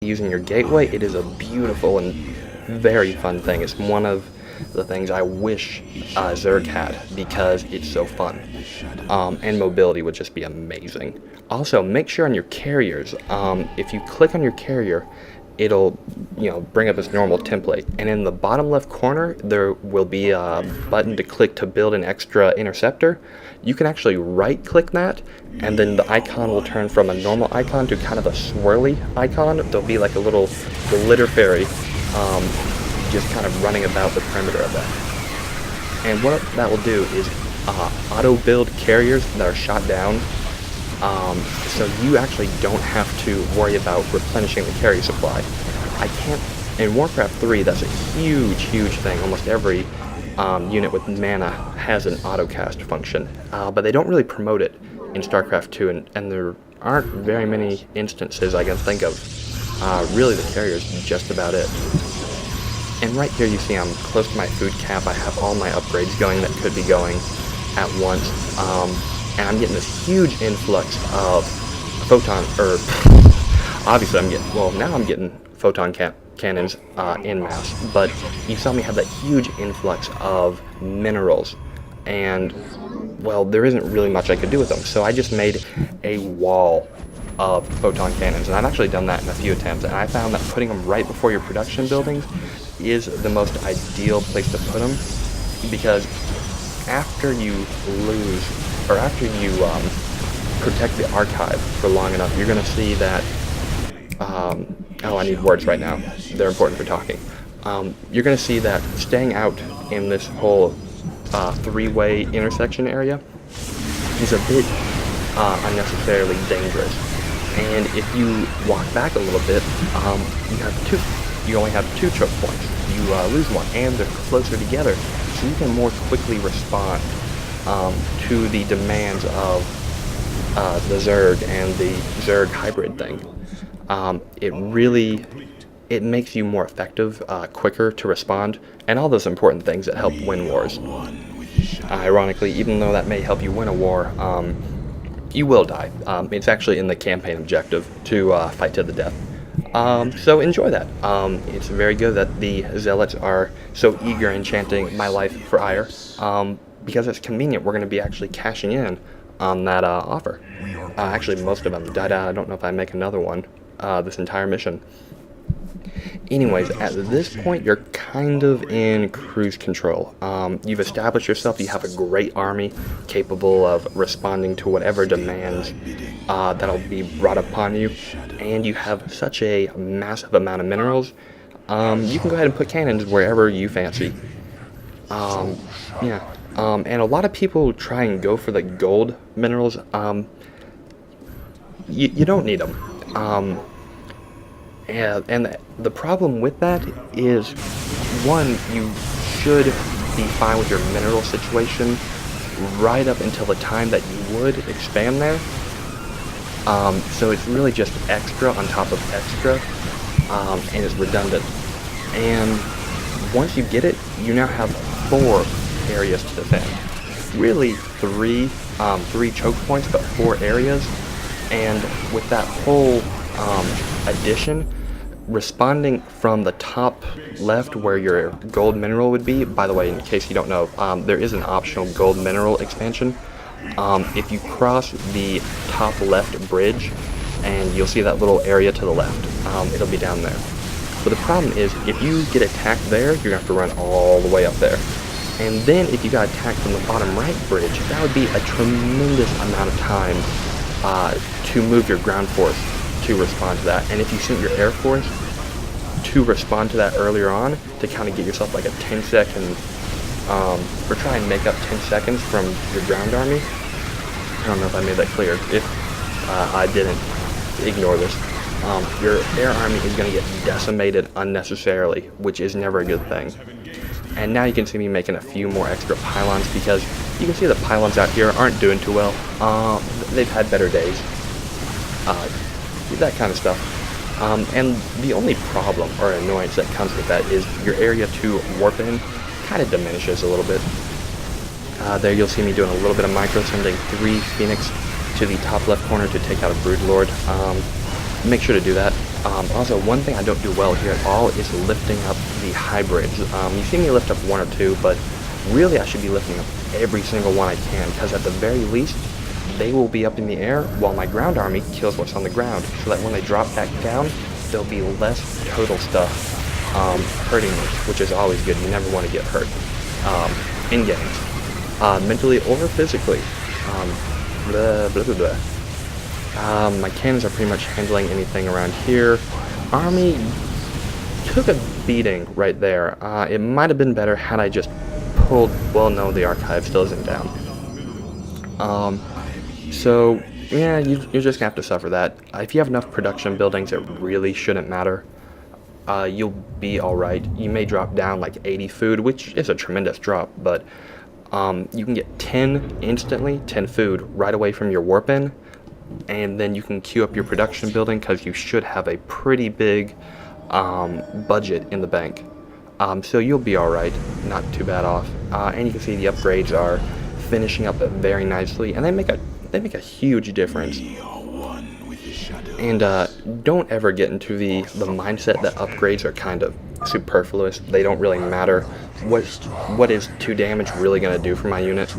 using your gateway, it is a beautiful and very fun thing. It's one of the things I wish Zerg had because it's so fun. And mobility would just be amazing. Also, make sure on your carriers, if you click on your carrier, it'll bring up its normal template, and in the bottom left corner there will be a button to click to build an extra interceptor. You can actually right click that, and then the icon will turn from a normal icon to kind of a swirly icon. There'll be like a little glitter fairy just kind of running about the perimeter of that. And what that will do is auto build carriers that are shot down, so you actually don't have to worry about replenishing the carry supply. In Warcraft 3, that's a huge thing. Almost every unit with mana has an autocast function, but they don't really promote it in Starcraft 2, and there aren't very many instances I can think of. Really, the carrier is just about it. And right here you see I'm close to my food cap. I have all my upgrades going that could be going at once. And I'm getting this huge influx of obviously now I'm getting photon cannons en masse, but you saw me have that huge influx of minerals, and well, there isn't really much I could do with them, so I just made a wall of photon cannons, and I've actually done that in a few attempts, and I found that putting them right before your production buildings is the most ideal place to put them, because after you protect the archive for long enough, you're going to see that, I need words right now, they're important for talking. You're going to see that staying out in this whole three-way intersection area is a bit unnecessarily dangerous. And if you walk back a little bit, you only have two choke points. You lose one, and they're closer together, so you can more quickly respond to the demands of the Zerg and the Zerg hybrid thing. It makes you more effective, quicker to respond, and all those important things that help win wars. Ironically, even though that may help you win a war, you will die. It's actually in the campaign objective to fight to the death. So enjoy that. It's very good that the Zealots are so eager in chanting my life for ire, because it's convenient. We're going to be actually cashing in on that offer. Actually, most of them died out. I don't know if I make another one this entire mission. Anyways, at this point, you're kind of in cruise control. You've established yourself. You have a great army capable of responding to whatever demands that'll be brought upon you. And you have such a massive amount of minerals. You can go ahead and put cannons wherever you fancy. And a lot of people try and go for the gold minerals. You don't need them. And the problem with that is, one, you should be fine with your mineral situation right up until the time that you would expand there. So it's really just extra on top of extra, and it's redundant. And once you get it, you now have 4 areas to defend. Really 3 choke points, but 4 areas. And with that whole addition, responding from the top left where your gold mineral would be, by the way, in case you don't know, there is an optional gold mineral expansion. If you cross the top left bridge, and you'll see that little area to the left, it'll be down there. But the problem is, if you get attacked there, you're going to have to run all the way up there. And then if you got attacked from the bottom right bridge, that would be a tremendous amount of time to move your ground force to respond to that. And if you sent your air force to respond to that earlier on, to kind of get yourself like a 10-second, or try and make up 10 seconds from your ground army. I don't know if I made that clear. If I didn't, ignore this. Your air army is going to get decimated unnecessarily, which is never a good thing. And now you can see me making a few more extra pylons, because you can see the pylons out here aren't doing too well. They've had better days. That kind of stuff. And the only problem or annoyance that comes with that is your area to warp in kind of diminishes a little bit. There you'll see me doing a little bit of micro, sending 3 Phoenix to the top left corner to take out a Broodlord. Make sure to do that. Also, one thing I don't do well here at all is lifting up the hybrids. You see me lift up one or two, but really I should be lifting up every single one I can, because at the very least, they will be up in the air while my ground army kills what's on the ground, so that when they drop back down, there'll be less total stuff hurting me, which is always good. You never want to get hurt in games, mentally or physically. Blah, blah, blah, blah. My cannons are pretty much handling anything around here. Army took a beating right there. It might have been better had I just pulled... Well, no, the archive still isn't down. So, yeah, you're just gonna have to suffer that. If you have enough production buildings, it really shouldn't matter. You'll be alright. You may drop down like 80 food, which is a tremendous drop, but you can get 10 instantly, 10 food, right away from your warp in, and then you can queue up your production building, because you should have a pretty big budget in the bank. So you'll be alright, not too bad off. And you can see the upgrades are finishing up very nicely, and they make a huge difference. And don't ever get into the mindset that upgrades are kind of superfluous. They don't really matter. What is 2 damage really going to do for my unit?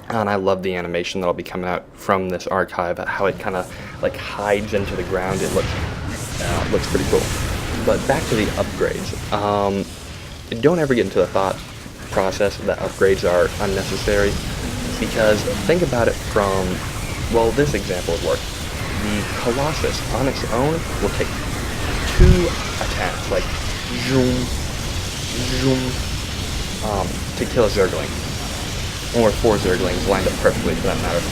And I love the animation that'll be coming out from this archive, how it kind of like hides into the ground. It looks pretty cool. But back to the upgrades. Don't ever get into the thought process that upgrades are unnecessary, because think about it from, well, this example would work. The Colossus on its own will take 2 attacks, like zoom, zoom, to kill a Zergling, or 4 Zerglings lined up perfectly for that matter.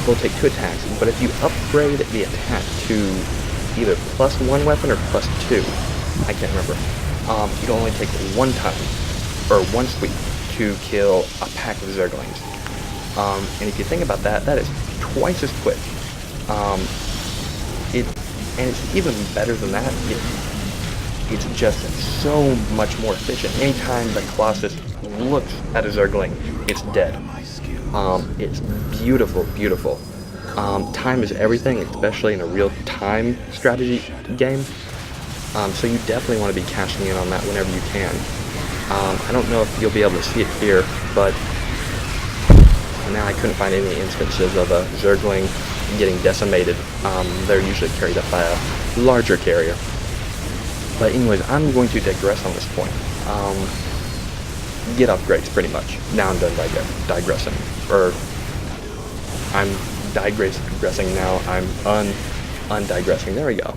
It will take 2 attacks, but if you upgrade the attack to either +1 weapon or +2, I can't remember, it'll only take 1 time, or 1 sweep, to kill a pack of Zerglings. And if you think about that, that is twice as quick. And it's even better than that. It's just so much more efficient. Anytime the Colossus looks at a Zergling, it's dead. It's beautiful, beautiful. Time is everything, especially in a real-time strategy game. So you definitely want to be cashing in on that whenever you can. I don't know if you'll be able to see it here, but now I couldn't find any instances of a Zergling getting decimated. They're usually carried up by a larger carrier. But anyways, I'm going to digress on this point. Get upgrades, pretty much. Now I'm done digressing. Or, I'm digressing now. I'm undigressing. There we go.